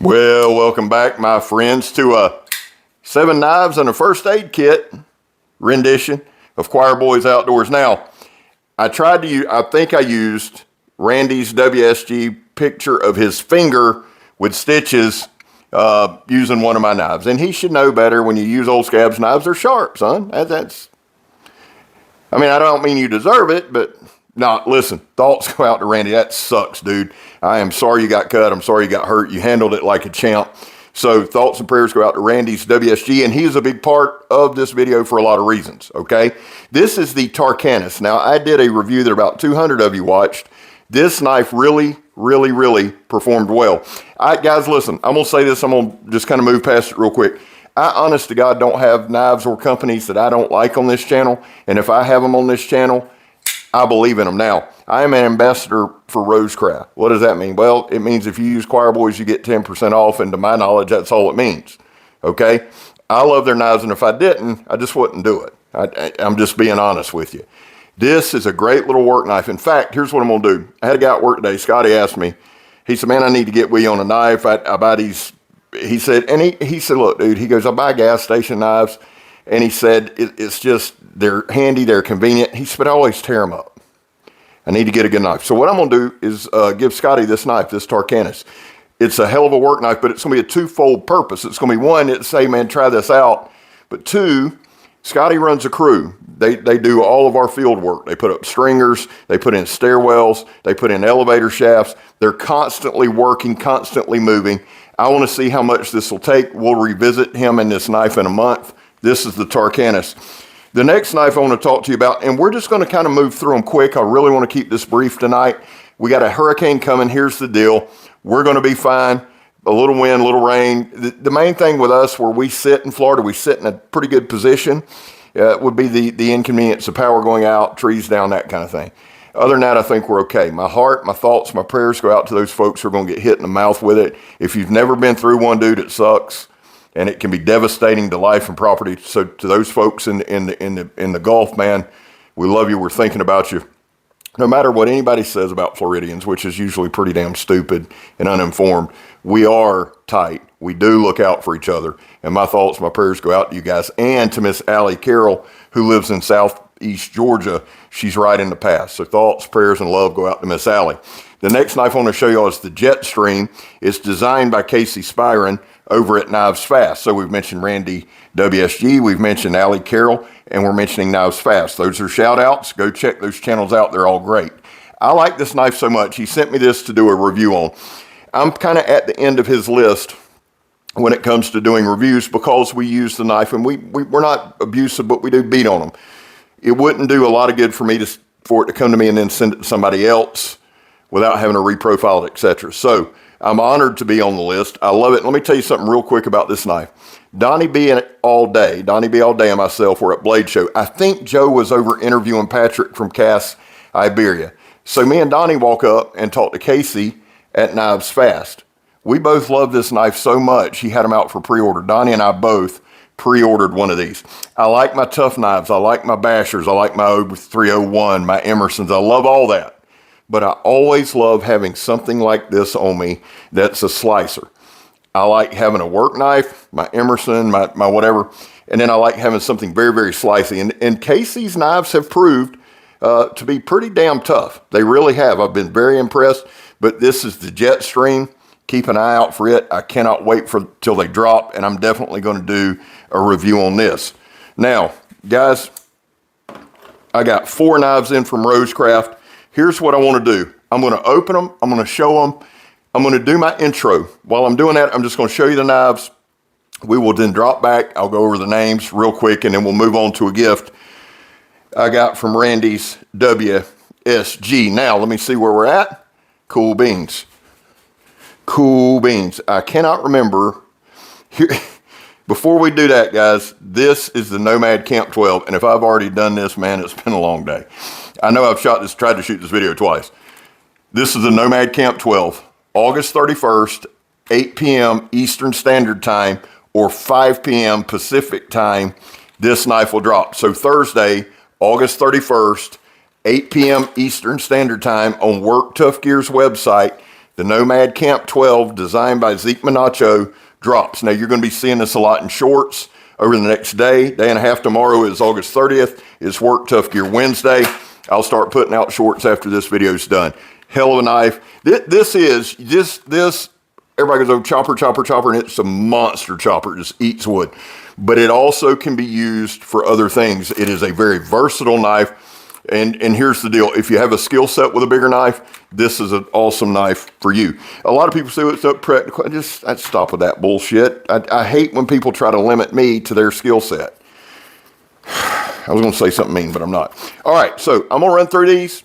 Well, welcome back, my friends, to a 7 knives and a first aid kit rendition of Choir Boys Outdoors. Now, I think I used Randy's WSG picture of his finger with stitches using one of my knives. And he should know better. When you use Old Scabs knives, they're sharp, son. I don't mean you deserve it, but no, listen, thoughts go out to Randy. That sucks, dude. I am sorry you got cut. I'm sorry you got hurt. You handled it like a champ. So thoughts and prayers go out to Randy's WSG, and he's a big part of this video for a lot of reasons, okay? This is the Tarcanus. Now, I did a review that about 200 of you watched. This knife really performed well. All right, guys, listen, I'm going to say this. I'm going to just kind of move past it real quick. I, honest to God, don't have knives or companies that I don't like on this channel, and if I have them on this channel, I believe in them. Now, I am an ambassador for Rosecraft. What does that mean? Well, it means if you use Choir Boys, you get 10% off, and to my knowledge, that's all it means, okay? I love their knives, and if I didn't, I just wouldn't do it. I'm just being honest with you. This is a great little work knife. In fact, here's what I'm going to do. I had a guy at work today. Scotty asked me, he said, man, I need to get with you on a knife. I buy these, he said, look, dude, he goes, I buy gas station knives. And he said, it's just, they're handy, they're convenient. He said, but I always tear them up. I need to get a good knife. So what I'm going to do is give Scotty this knife, this Tarcanus. It's a hell of a work knife, but it's going to be a twofold purpose. It's going to be one, it's say, man, try this out. But two, Scotty runs a crew. They do all of our field work. They put up stringers, they put in stairwells, they put in elevator shafts. They're constantly working, constantly moving. I want to see how much this will take. We'll revisit him and this knife in a month. This is the Tarcanus. The next knife I want to talk to you about, and we're just going to kind of move through them quick. I really want to keep this brief tonight. We got a hurricane coming. Here's the deal. We're going to be fine. A little wind, a little rain. The main thing with us, where we sit in Florida, we sit in a pretty good position. Would be the inconvenience of power going out, trees down, that kind of thing. Other than that, I think we're okay. My heart, my thoughts, my prayers go out to those folks who are going to get hit in the mouth with it. If you've never been through one, dude, it sucks. And it can be devastating to life and property. So to those folks in the Gulf, man, we love you. We're thinking about you. No matter what anybody says about Floridians, which is usually pretty damn stupid and uninformed, we are tight. We do look out for each other. And my thoughts, my prayers go out to you guys. And to Miss Allie Carroll, who lives in Southeast Georgia. She's right in the path. So thoughts, prayers, and love go out to Miss Allie. The next knife I want to show you is the Jetstream. It's designed by Casey Spyron over at Knives Fast. So we've mentioned Randy WSG, we've mentioned Allie Carroll, and we're mentioning Knives Fast. Those are shout outs. Go check those channels out. They're all great. I like this knife so much. He sent me this to do a review on. I'm kind of at the end of his list when it comes to doing reviews because we use the knife, and we're not abusive, but we do beat on them. It wouldn't do a lot of good for me for it to come to me and then send it to somebody else without having to reprofile it, etc. So I'm honored to be on the list. I love it. Let me tell you something real quick about this knife. Donnie B and myself were at Blade Show. I think Joe was over interviewing Patrick from Cass, Iberia. So me and Donnie walk up and talk to Casey at Knives Fast. We both love this knife so much, he had them out for pre-order. Donnie and I both pre-ordered one of these. I like my tough knives. I like my bashers. I like my 301, my Emersons. I love all that. But I always love having something like this on me that's a slicer. I like having a work knife, my Emerson, my whatever, and then I like having something very slicey. And Casey's knives have proved to be pretty damn tough. They really have. I've been very impressed, but this is the Jetstream. Keep an eye out for it. I cannot wait till they drop, and I'm definitely going to do a review on this. Now, guys, I got 4 knives in from Rosecraft. Here's what I want to do. I'm going to open them. I'm going to show them. I'm going to do my intro. While I'm doing that, I'm just going to show you the knives. We will then drop back. I'll go over the names real quick, and then we'll move on to a gift I got from Randy's WSG. Now, let me see where we're at. Cool beans. Cool beans. I cannot remember. Here, before we do that, guys, this is the Nomad Camp 12, and if I've already done this, man, it's been a long day. I know I've tried to shoot this video twice. This is the Nomad Camp 12, August 31st, 8 p.m. Eastern Standard Time or 5 p.m. Pacific Time. This knife will drop. So Thursday, August 31st, 8 p.m. Eastern Standard Time on Work Tough Gear's website. The Nomad Camp 12, designed by Zeke Minacho, drops. Now, you're going to be seeing this a lot in shorts over the next day and a half. Tomorrow is August 30th. It's Work Tough Gear Wednesday. I'll start putting out shorts after this video is done. Hell of a knife. This, everybody goes, oh, chopper, chopper, chopper, and it's a monster chopper. It just eats wood. But it also can be used for other things. It is a very versatile knife. And here's the deal. If you have a skill set with a bigger knife, this is an awesome knife for you. A lot of people say it's up practical. I'd stop with that bullshit. I hate when people try to limit me to their skill set. I was going to say something mean, but I'm not. All right, so I'm going to run through these,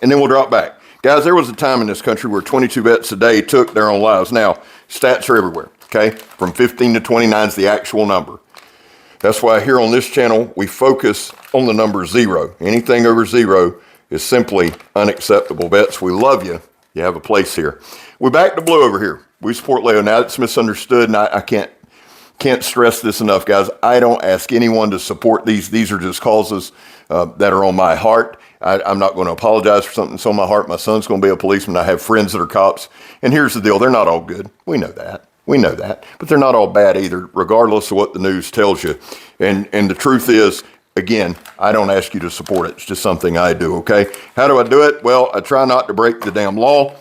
and then we'll drop back. Guys, there was a time in this country where 22 vets a day took their own lives. Now, stats are everywhere, okay? From 15 to 29 is the actual number. That's why here on this channel, we focus on the number 0. Anything over 0 is simply unacceptable. Vets, we love you. You have a place here. We're back to blue over here. We support Leo. Now, it's misunderstood, and I can't stress this enough, guys. I don't ask anyone to support these. These are just causes that are on my heart. I'm not going to apologize for something that's on my heart. My son's going to be a policeman. I have friends that are cops. And here's the deal. They're not all good. We know that. We know that. But they're not all bad either, regardless of what the news tells you. And the truth is, again, I don't ask you to support it. It's just something I do, okay? How do I do it? Well, I try not to break the damn law.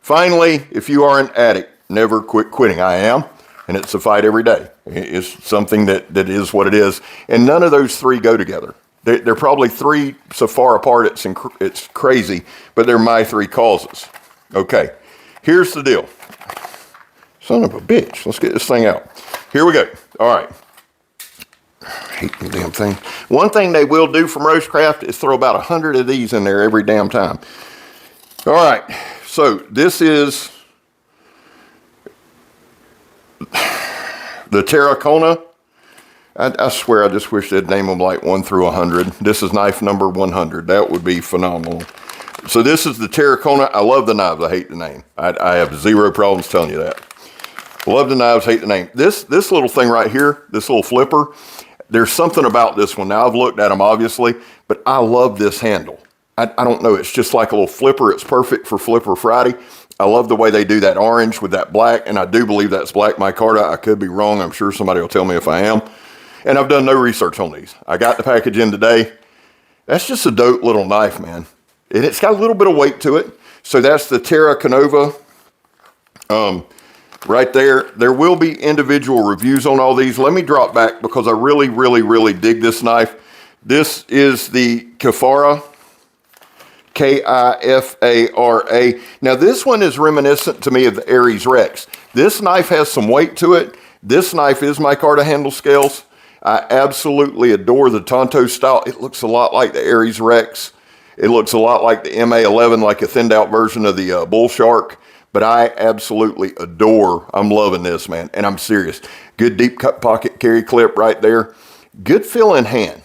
Finally, if you are an addict, never quit quitting. I am. And it's a fight every day. It's something that is what it is. And none of those three go together. They're probably three so far apart, it's crazy, but they're my three causes. Okay, here's the deal. Son of a bitch, let's get this thing out. Here we go. All right. I hate the damn thing. One thing they will do from Rosecraft is throw about 100 of these in there every damn time. All right, so this is the Terracona. I swear, I just wish they'd name them like 1 through 100. This is knife number 100. That would be phenomenal. So this is the Terracona. I love the knives. I hate the name. I have zero problems telling you that. Love the knives, hate the name. This little thing right here, this little flipper, there's something about this one. Now, I've looked at them, obviously, but I love this handle. I don't know. It's just like a little flipper. It's perfect for Flipper Friday. I love the way they do that orange with that black, and I do believe that's black micarta. I could be wrong. I'm sure somebody will tell me if I am. And I've done no research on these. I got the package in today. That's just a dope little knife, man. And it's got a little bit of weight to it. So that's the Terra Canova right there. There will be individual reviews on all these. Let me drop back because I really, really, really dig this knife. This is the Kifara, K-I-F-A-R-A. Now, this one is reminiscent to me of the Aries Rex. This knife has some weight to it. This knife is micarta handle scales. I absolutely adore the Tonto style. It looks a lot like the Aries Rex. It looks a lot like the MA11, like a thinned out version of the Bull Shark. But I absolutely adore, I'm loving this, man. And I'm serious. Good deep cut pocket carry clip right there. Good feel in hand.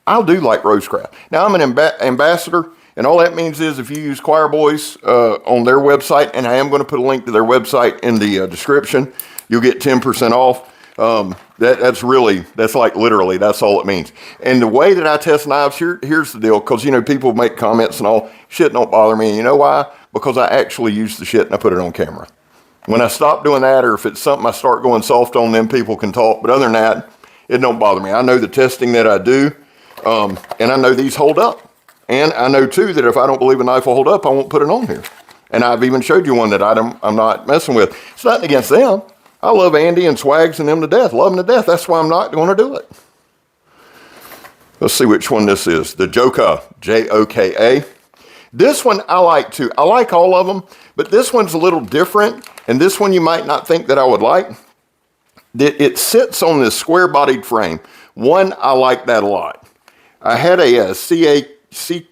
I do like Rosecraft. Now, I'm an ambassador, and all that means is if you use Choir Boys on their website, and I am going to put a link to their website in the description, you'll get 10% off. That's like literally, that's all it means. And the way that I test knives, here's the deal, because, you know, people make comments and all, shit don't bother me. And you know why? Because I actually use the shit and I put it on camera. When I stop doing that, or if it's something I start going soft on, then people can talk. But other than that, it don't bother me. I know the testing that I do, and I know these hold up. And I know, too, that if I don't believe a knife will hold up, I won't put it on here. And I've even showed you one that I'm not messing with. It's nothing against them. I love Andy and Swags and them to death. Love them to death. That's why I'm not going to do it. Let's see which one this is. The Joka, J-O-K-A. This one I like too. I like all of them, but this one's a little different. And this one you might not think that I would like. It sits on this square-bodied frame. One, I like that a lot. I had a C-R-K-T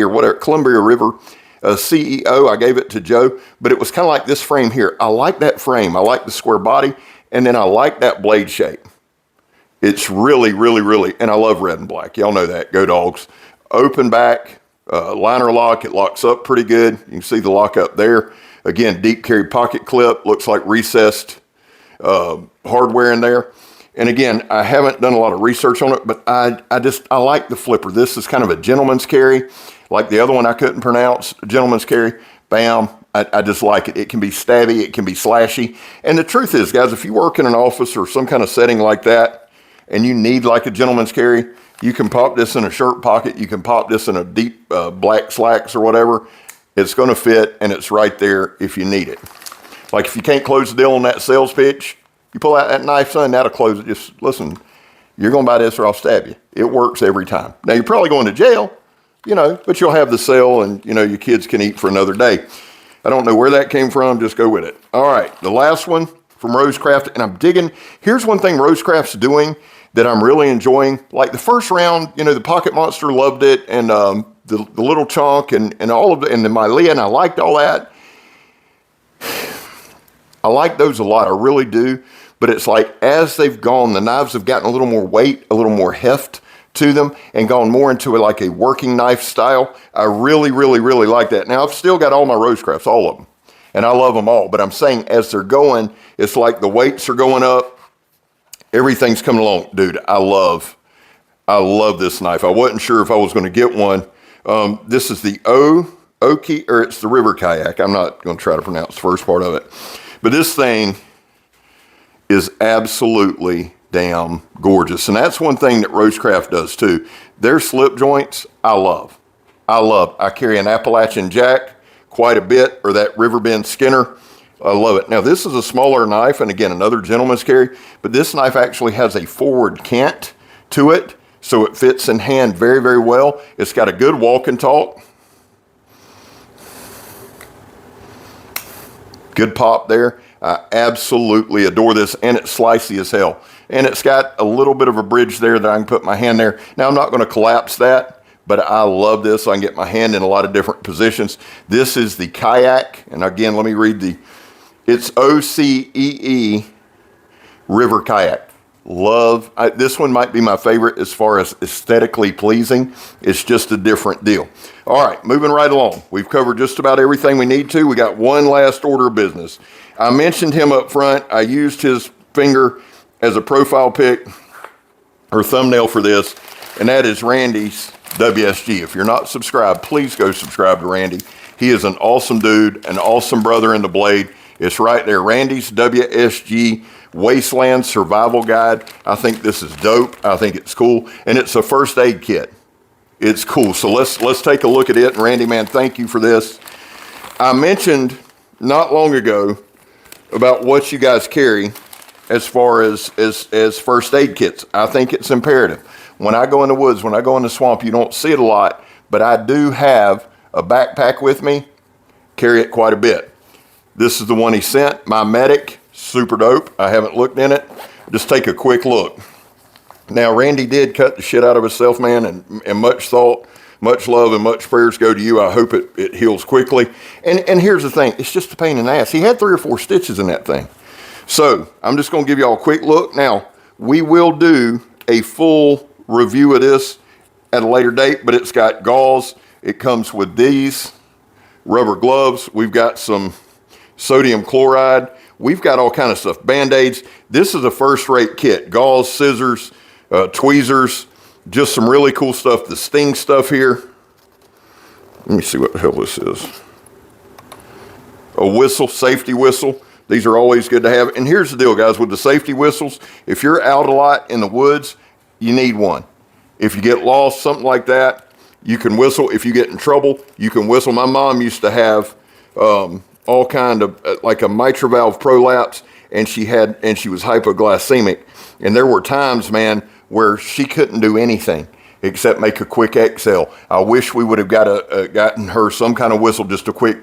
or whatever, Columbia River CEO. I gave it to Joe, but it was kind of like this frame here. I like that frame. I like the square body, and then I like that blade shape. It's really, really, really, and I love red and black. Y'all know that. Go Dogs. Open back, liner lock. It locks up pretty good. You can see the lock up there. Again, deep carry pocket clip. Looks like recessed hardware in there. And again, I haven't done a lot of research on it, but I like the flipper. This is kind of a gentleman's carry. Like the other one I couldn't pronounce, gentleman's carry. Bam. I just like it. It can be stabby, it can be slashy. And the truth is, guys, if you work in an office or some kind of setting like that and you need like a gentleman's carry, you can pop this in a shirt pocket. You can pop this in a deep black slacks or whatever. It's going to fit, and it's right there if you need it. Like if you can't close the deal on that sales pitch, you pull out that knife, son, that'll close it. Just listen, you're going to buy this or I'll stab you. It works every time. Now, you're probably going to jail, but you'll have the sale and, your kids can eat for another day. I don't know where that came from. Just go with it. All right. The last one from Rosecraft, and I'm digging. Here's one thing Rosecraft's doing that I'm really enjoying. Like the first round, the Pocket Monster loved it, and the little chunk and all of it, and the Mylea, and I liked all that. I like those a lot. I really do. But it's like as they've gone, the knives have gotten a little more weight, a little more heft to them, and gone more into like a working knife style. I really, really, really like that. Now, I've still got all my Rosecrafts, all of them, and I love them all. But I'm saying as they're going, it's like the weights are going up. Everything's coming along. Dude, I love this knife. I wasn't sure if I was going to get one. This is the Oki, or it's the River Kayak. I'm not going to try to pronounce the first part of it. But this thing is absolutely damn gorgeous. And that's one thing that Rosecraft does too. Their slip joints, I love. I carry an Appalachian Jack quite a bit, or that Riverbend Skinner. I love it. Now, this is a smaller knife, and again, another gentleman's carry, but this knife actually has a forward cant to it, so it fits in hand very, very well. It's got a good walk and talk. Good pop there. I absolutely adore this, and it's slicey as hell. And it's got a little bit of a bridge there that I can put my hand there. Now, I'm not going to collapse that, but I love this. I can get my hand in a lot of different positions. This is the Kayak, and again, let me read it's OCEE River Kayak. This one might be my favorite as far as aesthetically pleasing. It's just a different deal. All right, moving right along. We've covered just about everything we need to. We got one last order of business. I mentioned him up front. I used his finger as a profile pic or thumbnail for this, and that is Randy's WSG. If you're not subscribed, please go subscribe to Randy. He is an awesome dude, an awesome brother in the blade. It's right there, Randy's WSG Wasteland Survival Guide. I think this is dope. I think it's cool, and it's a first aid kit. It's cool. So let's take a look at it. And Randy, man, thank you for this. I mentioned not long ago about what you guys carry as far as first aid kits. I think it's imperative. When I go in the woods, when I go in the swamp, you don't see it a lot, but I do have a backpack with me, carry it quite a bit. This is the one he sent, my Medic, super dope. I haven't looked in it. Just take a quick look. Now, Randy did cut the shit out of himself, man, and much thought, much love, and much prayers go to you. I hope it heals quickly. And here's the thing, it's just a pain in the ass. He had 3 or 4 stitches in that thing. So I'm just going to give you all a quick look. Now, we will do a full review of this at a later date, but it's got gauze. It comes with these rubber gloves. We've got some sodium chloride. We've got all kind of stuff, Band-Aids. This is a first-rate kit. Gauze, scissors, tweezers, just some really cool stuff. The Sting stuff here. Let me see what the hell this is. A whistle, safety whistle. These are always good to have. And here's the deal, guys, with the safety whistles. If you're out a lot in the woods, you need one. If you get lost, something like that, you can whistle. If you get in trouble, you can whistle. My mom used to have all kind of like a mitral valve prolapse, and she was hypoglycemic, and there were times, man, where she couldn't do anything except make a quick exhale. I wish we would have gotten her some kind of whistle, just a quick.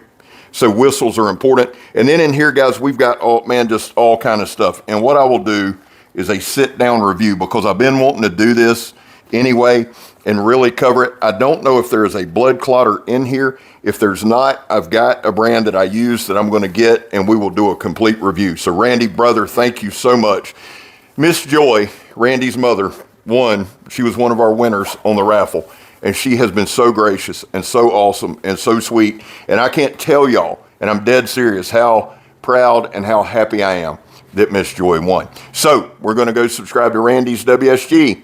So whistles are important. And then in here, guys, we've got just all kind of stuff. And what I will do is a sit down review, because I've been wanting to do this anyway and really cover it. I don't know if there is a blood clotter in here. If there's not, I've got a brand that I use that I'm going to get, and we will do a complete review. So Randy, brother, thank you so much. Miss Joy, Randy's mother, won. She was one of our winners on the raffle, and she has been so gracious and so awesome and so sweet. And I can't tell y'all, and I'm dead serious, how proud and how happy I am that Miss Joy won. So we're going to go subscribe to Randy's WSG.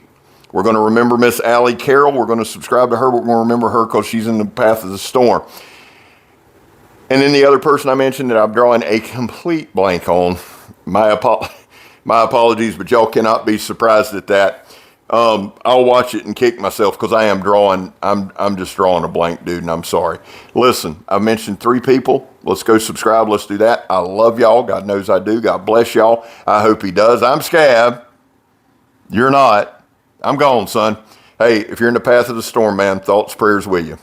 We're going to remember Miss Allie Carroll. We're going to subscribe to her. We're going to remember her because she's in the path of the storm. And then the other person I mentioned that I'm drawing a complete blank on, my apologies, but y'all cannot be surprised at that. I'll watch it and kick myself because I'm just drawing a blank, dude, and I'm sorry. Listen, I mentioned 3 people. Let's go subscribe. Let's do that. I love y'all. God knows I do. God bless y'all. I hope he does. I'm Scab. You're not. I'm gone, son. Hey, if you're in the path of the storm, man, thoughts, prayers with you.